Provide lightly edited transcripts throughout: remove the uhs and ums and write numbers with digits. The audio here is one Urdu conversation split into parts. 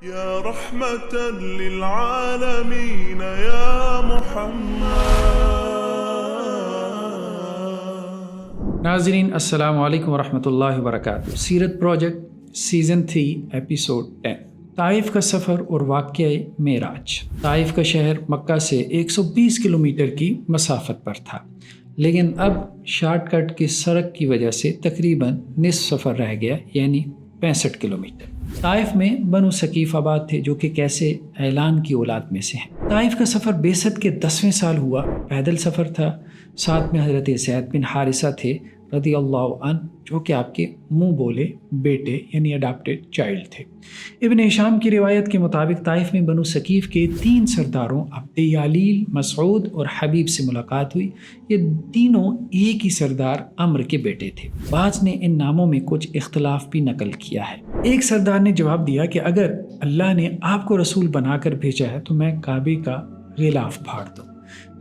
یا رحمت للعالمین یا محمد۔ ناظرین السلام علیکم ورحمۃ اللہ وبرکاتہ۔ سیرت پروجیکٹ سیزن 3 ایپیسوڈ 10، طائف کا سفر اور واقعہ معراج۔ طائف کا شہر مکہ سے 120 کلومیٹر کی مسافت پر تھا، لیکن اب شارٹ کٹ کی سڑک کی وجہ سے تقریباً نصف سفر رہ گیا، یعنی 65 کلومیٹر۔ طائف میں بنو ثقیف آباد تھے، جو کہ کیسے اعلان کی اولاد میں سے ہیں۔ طائف کا سفر بعثت کے 10ویں سال ہوا، پیدل سفر تھا۔ ساتھ میں حضرت زید بن حارثہ تھے رضی اللہ عنہ، جو کہ آپ کے منہ بولے بیٹے یعنی اڈاپٹیڈ چائلڈ تھے۔ ابن ہشام کی روایت کے مطابق طائف میں بنو ثقیف کے 3 سرداروں عبد یالیل، مسعود اور حبیب سے ملاقات ہوئی۔ یہ تینوں ایک ہی سردار عمرو کے بیٹے تھے۔ بعض نے ان ناموں میں کچھ اختلاف بھی نقل کیا ہے۔ ایک سردار نے جواب دیا کہ اگر اللہ نے آپ کو رسول بنا کر بھیجا ہے تو میں کعبے کا غلاف پھاڑ دوں۔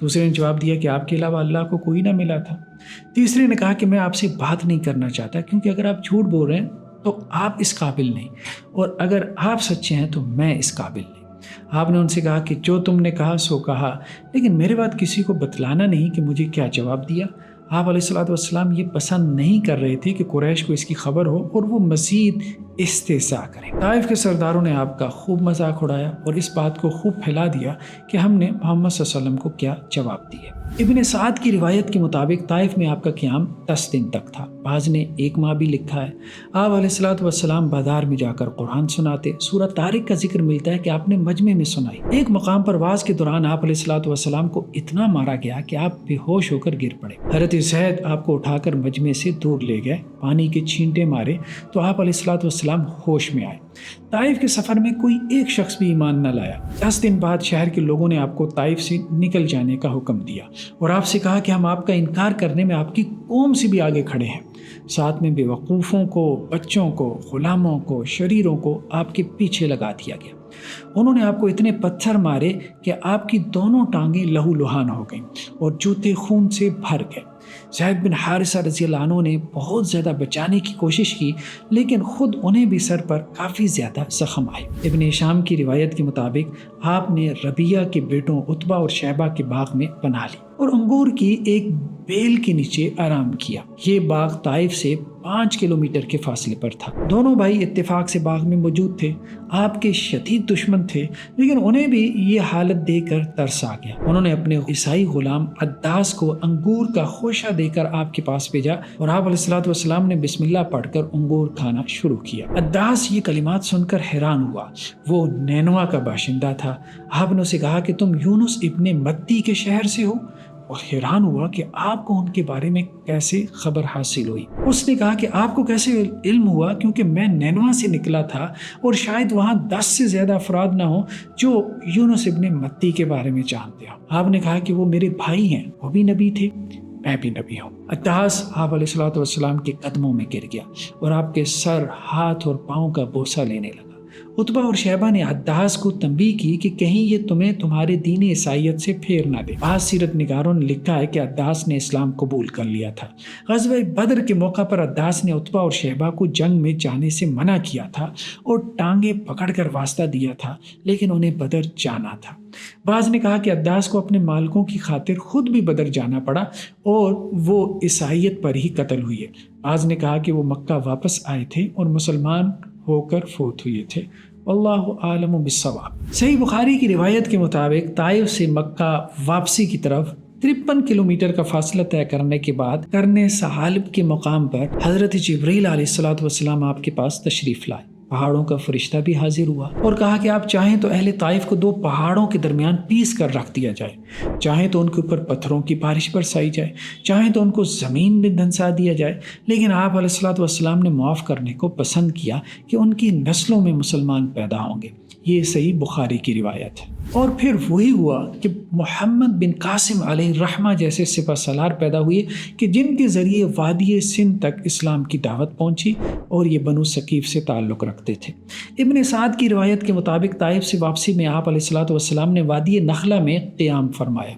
دوسرے نے جواب دیا کہ آپ کے علاوہ اللہ کو کوئی نہ ملا تھا۔ تیسرے نے کہا کہ میں آپ سے بات نہیں کرنا چاہتا، کیونکہ اگر آپ جھوٹ بول رہے ہیں تو آپ اس قابل نہیں، اور اگر آپ سچے ہیں تو میں اس قابل نہیں۔ آپ نے ان سے کہا کہ جو تم نے کہا سو کہا، لیکن میرے بعد کسی کو بتلانا نہیں کہ مجھے کیا جواب دیا۔ آپ علیہ السلام یہ پسند نہیں کر رہے تھے کہ قریش کو اس کی خبر ہو اور وہ مزید استہزاء کریں۔ طائف کے سرداروں نے آپ کا خوب مذاق اڑایا اور اس بات کو خوب پھیلا دیا کہ ہم نے محمد صلی اللہ علیہ وسلم کو کیا جواب دیا۔ ابن سعد کی روایت کے مطابق طائف میں آپ کا قیام 10 دن تک تھا، بعض نے 1 ماہ بھی لکھا ہے۔ آپ علیہ السلام بازار میں جا کر قرآن سناتے۔ سورہ طارق کا ذکر ملتا ہے کہ آپ نے مجمع میں سنائی۔ ایک مقام پر واز کے دوران آپ علیہ السلام کو اتنا مارا گیا کہ آپ بے ہوش ہو کر گر پڑے۔ حضرت زید آپ کو اٹھا کر مجمع سے دور لے گئے، پانی کے چھینٹے مارے تو آپ علیہ السلام ہوش میں آئے۔ طائف کے سفر میں کوئی ایک شخص بھی ایمان نہ لایا۔ 10 دن بعد شہر کے لوگوں نے آپ کو طائف سے نکل جانے کا حکم دیا اور آپ سے کہا کہ ہم آپ کا انکار کرنے میں آپ کی قوم سے بھی آگے کھڑے ہیں۔ ساتھ میں بے وقوفوں کو، بچوں کو، غلاموں کو، شریروں کو آپ کے پیچھے لگا دیا گیا۔ انہوں نے آپ کو اتنے پتھر مارے کہ آپ کی دونوں ٹانگیں لہو لہان ہو گئیں اور جوتے خون سے بھر گئے۔ زید بن حارثہ رضی اللہ عنہ نے بہت زیادہ بچانے کی کوشش کی، لیکن خود انہیں بھی سر پر کافی زیادہ زخم آئے۔ ابن ہشام کی روایت کے مطابق آپ نے ربیعہ کے بیٹوں عتبہ اور شیبہ کے باغ میں پناہ لی اور انگور کی ایک بیل کے نیچے آرام کیا۔ یہ باغ طائف سے 5 کلومیٹر کے فاصلے پر تھا۔ دونوں بھائی اتفاق سے باغ میں موجود تھے۔ آپ کے شدید دشمن تھے، لیکن انہیں بھی یہ حالت دیکھ کر ترس آ گیا۔ انہوں نے اپنے عیسائی غلام عداس کو انگور کا خوشہ دے کر آپ کے پاس بھیجا اور آپ علیہ السلام نے بسم اللہ پڑھ کر انگور کھانا شروع کیا۔ عداس یہ کلمات سن کر حیران ہوا۔ وہ نینوا کا باشندہ تھا۔ آپ نے اسے کہا کہ تم یونس ابن متی کے شہر سے ہو، اور حیران ہوا کہ آپ کو ان کے بارے میں کیسے خبر حاصل ہوئی۔ اس نے کہا کہ آپ کو کیسے علم ہوا، کیونکہ میں نینوا سے نکلا تھا اور شاید وہاں 10 سے زیادہ افراد نہ ہوں جو یونس ابن متی کے بارے میں جانتے ہوں۔ آپ نے کہا کہ وہ میرے بھائی ہیں، وہ بھی نبی تھے، میں بھی نبی ہوں۔ عداس آپ علیہ السلام کے قدموں میں گر گیا اور آپ کے سر، ہاتھ اور پاؤں کا بوسہ لینے لگا۔ عتبہ اور شیبہ نے عداس کو تنبیہ کی کہ کہیں یہ تمہیں تمہارے دین عیسائیت سے پھیر نہ دے۔ بعض سیرت نگاروں نے لکھا ہے کہ عداس نے اسلام قبول کر لیا تھا۔ غزوہ بدر کے موقع پر عداس نے عتبہ اور شیبہ کو جنگ میں جانے سے منع کیا تھا اور ٹانگیں پکڑ کر واسطہ دیا تھا، لیکن انہیں بدر جانا تھا۔ بعض نے کہا کہ عداس کو اپنے مالکوں کی خاطر خود بھی بدر جانا پڑا اور وہ عیسائیت پر ہی قتل ہوئے۔ بعض نے کہا کہ وہ مکہ واپس آئے تھے اور مسلمان ہو کر فوت ہوئے تھے۔ واللہ عالم بالصواب۔ صحیح بخاری کی روایت کے مطابق طائف سے مکہ واپسی کی طرف 53 کلومیٹر کا فاصلہ طے کرنے کے بعد قرن ثعالب کے مقام پر حضرت جبریل علیہ السلام آپ کے پاس تشریف لائے۔ پہاڑوں کا فرشتہ بھی حاضر ہوا اور کہا کہ آپ چاہیں تو اہل طائف کو 2 پہاڑوں کے درمیان پیس کر رکھ دیا جائے، چاہیں تو ان کے اوپر پتھروں کی بارش برسائی جائے، چاہیں تو ان کو زمین میں دھنسا دیا جائے، لیکن آپ علیہ السلام نے معاف کرنے کو پسند کیا کہ ان کی نسلوں میں مسلمان پیدا ہوں گے۔ یہ صحیح بخاری کی روایت ہے۔ اور پھر وہی ہوا کہ محمد بن قاسم علیہ الرحمہ جیسے سپہ سالار پیدا ہوئے کہ جن کے ذریعے وادی سندھ تک اسلام کی دعوت پہنچی اور یہ بنو ثقیف سے تعلق رکھتے تھے۔ ابن سعد کی روایت کے مطابق طائف سے واپسی میں آپ علیہ السلام نے وادی نخلہ میں قیام فرمایا۔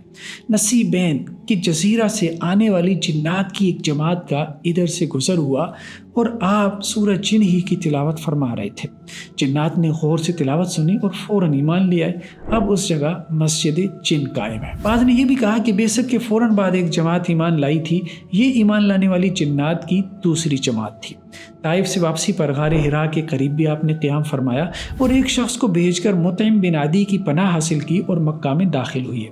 نصیبین کی جزیرہ سے آنے والی جنات کی ایک جماعت کا ادھر سے گزر ہوا اور آپ سورہ جن ہی کی تلاوت فرما رہے تھے۔ جنات نے غور سے تلاوت سنی اور فوراً ایمان لے آئے۔ اب اس جگہ مسجد جن قائم ہے۔ بعض نے یہ بھی کہا کہ بعثت کے فوراً بعد ایک جماعت ایمان لائی تھی، یہ ایمان لانے والی جنات کی دوسری جماعت تھی۔ طائف سے واپسی پر غار حرا کے قریب بھی آپ نے قیام فرمایا اور ایک شخص کو بھیج کر مطعم بن عدی کی پناہ حاصل کی اور مکہ میں داخل ہوئے۔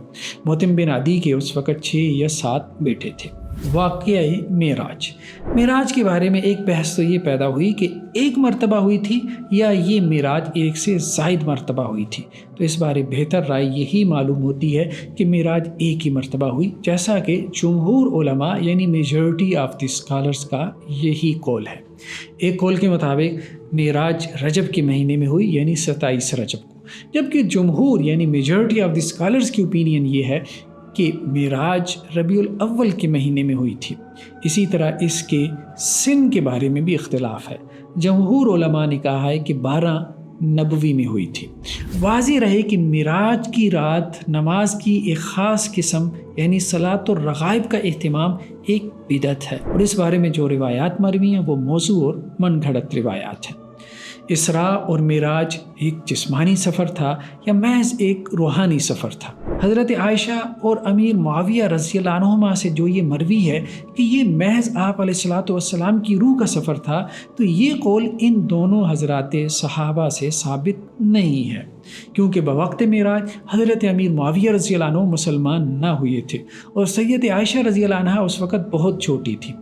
مطعم بن عدی کے اس وقت 6 یا 7 بیٹے تھے۔ واقعہ معراج کے بارے میں ایک بحث تو یہ پیدا ہوئی کہ ایک مرتبہ ہوئی تھی یا یہ معراج ایک سے زائد مرتبہ ہوئی تھی، تو اس بارے بہتر رائے یہی معلوم ہوتی ہے کہ معراج ایک ہی مرتبہ ہوئی، جیسا کہ جمہور علماء یعنی میجورٹی آف دی اسکالرز کا یہی قول ہے۔ ایک قول کے مطابق معراج رجب کے مہینے میں ہوئی یعنی 27 رجب کو، جبکہ جمہور یعنی میجورٹی آف دی اسکالرز کی اوپینین یہ ہے کہ معراج ربیع الاول کے مہینے میں ہوئی تھی۔ اسی طرح اس کے سن کے بارے میں بھی اختلاف ہے۔ جمہور علماء نے کہا ہے کہ 12 نبوی میں ہوئی تھی۔ واضح رہے کہ معراج کی رات نماز کی ایک خاص قسم یعنی صلاۃ الرغائب کا اہتمام ایک بدعت ہے، اور اس بارے میں جو روایات مروی ہیں وہ موضوع اور من گھڑت روایات ہیں۔ اسراء اور معراج ایک جسمانی سفر تھا یا محض ایک روحانی سفر تھا؟ حضرت عائشہ اور امیر معاویہ رضی اللہ عنہما سے جو یہ مروی ہے کہ یہ محض آپ علیہ السلام کی روح کا سفر تھا، تو یہ قول ان دونوں حضرات صحابہ سے ثابت نہیں ہے، کیونکہ بوقت معراج حضرت امیر معاویہ رضی اللہ عنہ مسلمان نہ ہوئے تھے اور سید عائشہ رضی اللہ عنہا اس وقت بہت چھوٹی تھی۔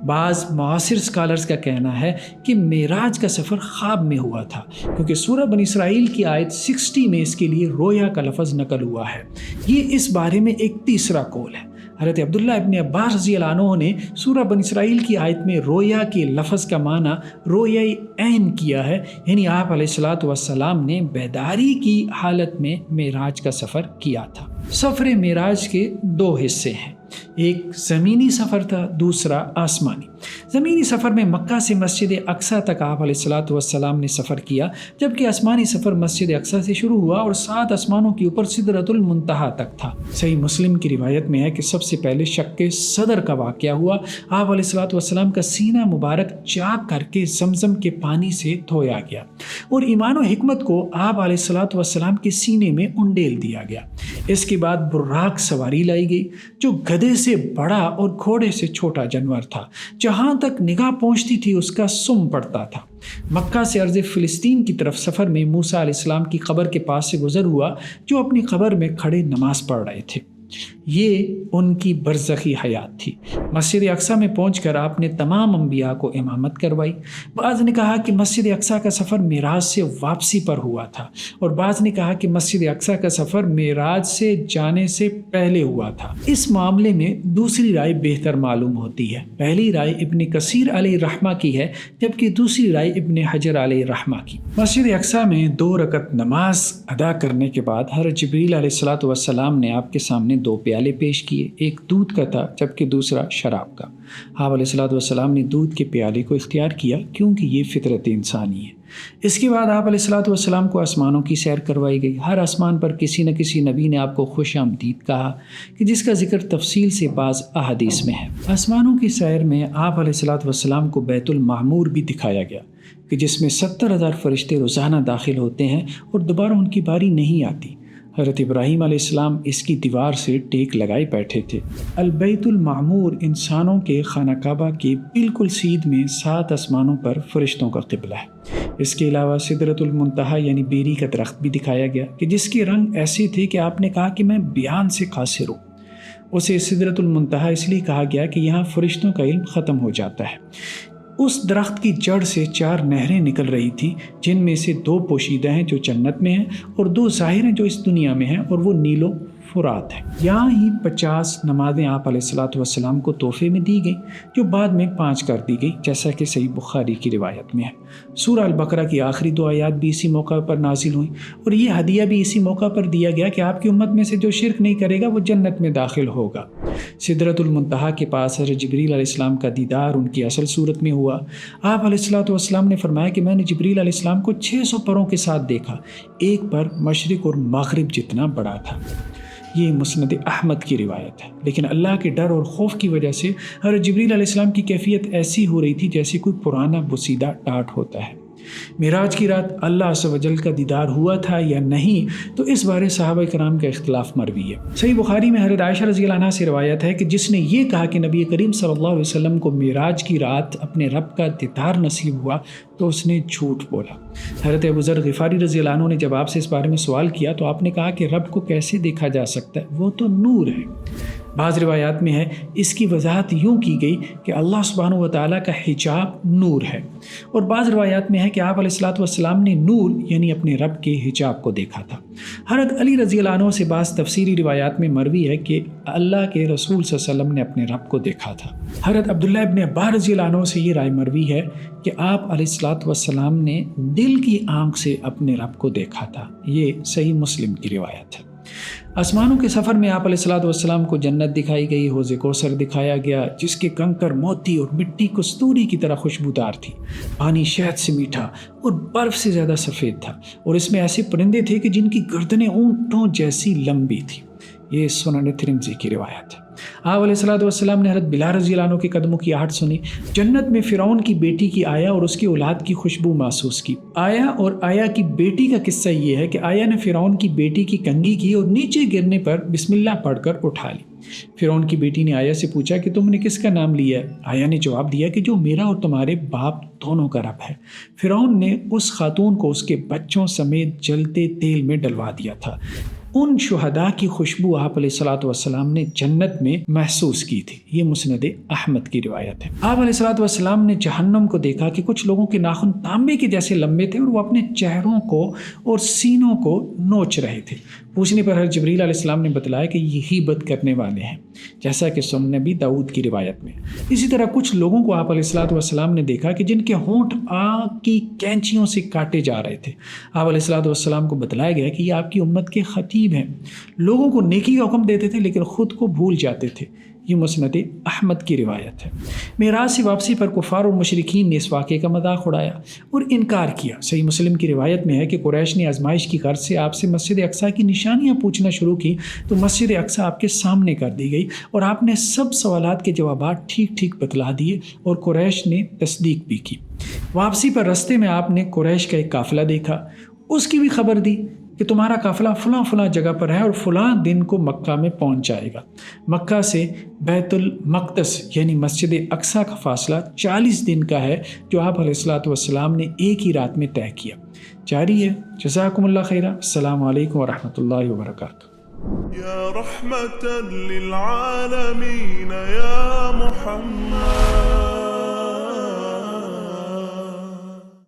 بعض معاصر اسکالرز کا کہنا ہے کہ معراج کا سفر خواب میں ہوا تھا، کیونکہ سورہ بنی اسرائیل کی آیت 60 میں اس کے لیے رویا کا لفظ نقل ہوا ہے۔ یہ اس بارے میں ایک تیسرا قول ہے۔ حضرت عبداللہ ابن عباس رضی اللہ عنہ نے سورہ بنی اسرائیل کی آیت میں رویا کے لفظ کا معنی رویۂ عین کیا ہے، یعنی آپ علیہ السلام نے بیداری کی حالت میں معراج کا سفر کیا تھا۔ سفر معراج کے 2 حصے ہیں، ایک زمینی سفر تھا، دوسرا آسمانی۔ زمینی سفر میں مکہ سے مسجد اقصیٰ تک آپ علیہ السلام نے سفر کیا، جبکہ آسمانی سفر مسجد اقصیٰ سے شروع ہوا اور 7 آسمانوں کے اوپر سدرۃ المنتہا تک تھا۔ صحیح مسلم کی روایت میں ہے کہ سب سے پہلے شق صدر کا واقعہ ہوا۔ آپ علیہ السلام کا سینہ مبارک چاک کر کے زمزم کے پانی سے دھویا گیا اور ایمان و حکمت کو آپ علیہ السلام کے سینے میں انڈیل دیا گیا۔ اس کے بعد براق سواری لائی گئی، جو گدھے سے بڑا اور گھوڑے سے چھوٹا جانور تھا، جہاں تک نگاہ پہنچتی تھی اس کا سم پڑتا تھا۔ مکہ سے ارض فلسطین کی طرف سفر میں موسیٰ علیہ السلام کی قبر کے پاس سے گزر ہوا، جو اپنی قبر میں کھڑے نماز پڑھ رہے تھے۔ یہ ان کی برزخی حیات تھی۔ مسجد اقصیٰ میں پہنچ کر آپ نے تمام انبیاء کو امامت کروائی۔ بعض نے کہا کہ مسجد اقصیٰ کا سفر معراج سے واپسی پر ہوا تھا، اور بعض نے کہا کہ مسجد اقصیٰ کا سفر معراج سے جانے سے پہلے ہوا تھا۔ اس معاملے میں دوسری رائے بہتر معلوم ہوتی ہے۔ پہلی رائے ابن کثیر علیہ الرحمہ کی ہے، جبکہ دوسری رائے ابن حجر علیہ الرحمہ کی۔ مسجد اقصیٰ میں 2 رکعت نماز ادا کرنے کے بعد حضرت جبریل علیہ السلام نے آپ کے سامنے 2 پیالے پیش کیے، ایک دودھ کا تھا جبکہ دوسرا شراب کا۔ آپ علیہ السلام نے دودھ کے پیالے کو اختیار کیا کیونکہ یہ فطرت انسانی ہے۔ اس کے بعد آپ علیہ السلام کو آسمانوں کی سیر کروائی گئی۔ ہر آسمان پر کسی نہ کسی نبی نے آپ کو خوش آمدید کہا، کہ جس کا ذکر تفصیل سے بعض احادیث میں ہے۔ آسمانوں کی سیر میں آپ علیہ السلام کو بیت المعمور بھی دکھایا گیا، کہ جس میں 70,000 فرشتے روزانہ داخل ہوتے ہیں اور دوبارہ ان کی باری نہیں آتی۔ حضرت ابراہیم علیہ السلام اس کی دیوار سے ٹیک لگائے بیٹھے تھے۔ البیت المعمور انسانوں کے خانہ کعبہ کے بالکل سیدھ میں 7 آسمانوں پر فرشتوں کا قبلہ ہے۔ اس کے علاوہ سدرۃ المنتہا یعنی بیری کا درخت بھی دکھایا گیا، کہ جس کے رنگ ایسے تھے کہ آپ نے کہا کہ میں بیان سے قاصر ہوں۔ اسے سدرۃ المنتہا اس لیے کہا گیا کہ یہاں فرشتوں کا علم ختم ہو جاتا ہے۔ اس درخت کی جڑ سے 4 نہریں نکل رہی تھیں، جن میں سے 2 پوشیدہ ہیں جو جنت میں ہیں، اور 2 ظاہر ہیں جو اس دنیا میں ہیں، اور وہ نیل و فرات ہے۔ یہاں ہی 50 نمازیں آپ علیہ الصلوۃ والسلام کو تحفے میں دی گئیں جو بعد میں 5 کر دی گئی، جیسا کہ صحیح بخاری کی روایت میں ہے۔ سورہ البقرہ کی آخری 2 آیات بھی اسی موقع پر نازل ہوئیں، اور یہ ہدیہ بھی اسی موقع پر دیا گیا کہ آپ کی امت میں سے جو شرک نہیں کرے گا وہ جنت میں داخل ہوگا۔ سدرۃ المنتہا کے پاس حضرت جبریل علیہ السلام کا دیدار ان کی اصل صورت میں ہوا۔ آپ علیہ الصلوۃ والسلام نے فرمایا کہ میں نے جبریل علیہ السلام کو 600 پروں کے ساتھ دیکھا، ایک پر مشرق اور مغرب جتنا بڑا تھا۔ یہ مسند احمد کی روایت ہے، لیکن اللہ کے ڈر اور خوف کی وجہ سے حضرت جبریل علیہ السلام کی کیفیت ایسی ہو رہی تھی جیسے کوئی پرانا بوسیدہ ٹاٹ ہوتا ہے۔ معراج کی رات اللہ عز و جل کا دیدار ہوا تھا یا نہیں، تو اس بارے صحابہ کرام کا اختلاف مروی ہے۔ صحیح بخاری میں حضرت عائشہ رضی اللہ عنہا سے روایت ہے کہ جس نے یہ کہا کہ نبی کریم صلی اللہ علیہ وسلم کو معراج کی رات اپنے رب کا دیدار نصیب ہوا تو اس نے جھوٹ بولا۔ حضرت ابوذر غفاری رضی اللہ عنہ نے جب آپ سے اس بارے میں سوال کیا تو آپ نے کہا کہ رب کو کیسے دیکھا جا سکتا ہے، وہ تو نور ہے۔ بعض روایات میں ہے اس کی وضاحت یوں کی گئی کہ اللہ سبحانہ و تعالیٰ کا حجاب نور ہے، اور بعض روایات میں ہے کہ آپ علیہ الصلوۃ والسلام نے نور یعنی اپنے رب کے حجاب کو دیکھا تھا۔ حضرت علی رضی اللہ عنہ سے بعض تفسیری روایات میں مروی ہے کہ اللہ کے رسول صلی اللہ علیہ وسلم نے اپنے رب کو دیکھا تھا۔ حضرت عبداللہ ابن عباس رضی اللہ عنہ سے یہ رائے مروی ہے کہ آپ علیہ الصلوۃ والسلام نے دل کی آنکھ سے اپنے رب کو دیکھا تھا۔ یہ صحیح مسلم کی روایت ہے۔ آسمانوں کے سفر میں آپ علیہ الصلوۃ والسلام کو جنت دکھائی گئی، حوض کوثر دکھایا گیا جس کے کنکر موتی اور مٹی کستوری کی طرح خوشبودار تھی، پانی شہد سے میٹھا اور برف سے زیادہ سفید تھا، اور اس میں ایسے پرندے تھے کہ جن کی گردنیں اونٹوں جیسی لمبی تھی۔ یہ سنن ترمذی کی روایت ہے۔ آپ علیہ الصلوۃ والسلام نے حضرت بلال رضی اللہ عنہ کے قدموں کی آہٹ سنی، جنت میں فرعون کی بیٹی کی آیا اور اس کی اولاد کی خوشبو محسوس کی۔ آیا اور آیا کی بیٹی کا قصہ یہ ہے کہ آیا نے فرعون کی بیٹی کی کنگھی کی اور نیچے گرنے پر بسم اللہ پڑھ کر اٹھا لی۔ فرعون کی بیٹی نے آیا سے پوچھا کہ تم نے کس کا نام لیا ہے؟ آیا نے جواب دیا کہ جو میرا اور تمہارے باپ دونوں کا رب ہے۔ فرعون نے اس خاتون کو اس کے بچوں سمیت جلتے تیل میں ڈلوا دیا تھا۔ ان شہداء کی خوشبو آپ علیہ الصلوۃ والسلام نے جنت میں محسوس کی تھی۔ یہ مسند احمد کی روایت ہے۔ آپ علیہ الصلوۃ والسلام نے جہنم کو دیکھا کہ کچھ لوگوں کے ناخن تانبے کے جیسے لمبے تھے اور وہ اپنے چہروں کو اور سینوں کو نوچ رہے تھے۔ پوچھنے پر حضرت جبریل علیہ السلام نے بتلایا کہ یہ غیبت کرنے والے ہیں، جیسا کہ سنن نبی داؤد کی روایت میں۔ اسی طرح کچھ لوگوں کو آپ علیہ الصلوۃ والسلام نے دیکھا کہ جن کے ہونٹ آگ کی کینچیوں سے کاٹے جا رہے تھے۔ آپ علیہ الصلوۃ والسلام کو بتلایا گیا کہ یہ آپ کی امت کے خطیب ہیں، لوگوں کو نیکی کا حکم دیتے تھے لیکن خود کو بھول جاتے تھے۔ یہ مسند احمد کی روایت ہے۔ معراج سے واپسی پر کفار اور مشرکین نے اس واقعے کا مذاق اڑایا اور انکار کیا۔ صحیح مسلم کی روایت میں ہے کہ قریش نے آزمائش کی غرض سے آپ سے مسجد اقصیٰ کی نشانیاں پوچھنا شروع کی تو مسجد اقصیٰ آپ کے سامنے کر دی گئی اور آپ نے سب سوالات کے جوابات ٹھیک ٹھیک بتلا دیے اور قریش نے تصدیق بھی کی۔ واپسی پر رستے میں آپ نے قریش کا ایک قافلہ دیکھا، اس کی بھی خبر دی کہ تمہارا قافلہ فلاں فلاں جگہ پر ہے اور فلاں دن کو مکہ میں پہنچ جائے گا۔ مکہ سے بیت المقدس یعنی مسجد اقصیٰ کا فاصلہ 40 دن کا ہے، جو آپ علیہ الصلوۃ والسلام نے ایک ہی رات میں طے کیا۔ جاری ہے۔ جزاکم اللہ خیرہ۔ السلام علیکم ورحمۃ اللہ وبرکاتہ۔ یا رحمة للعالمین یا محمد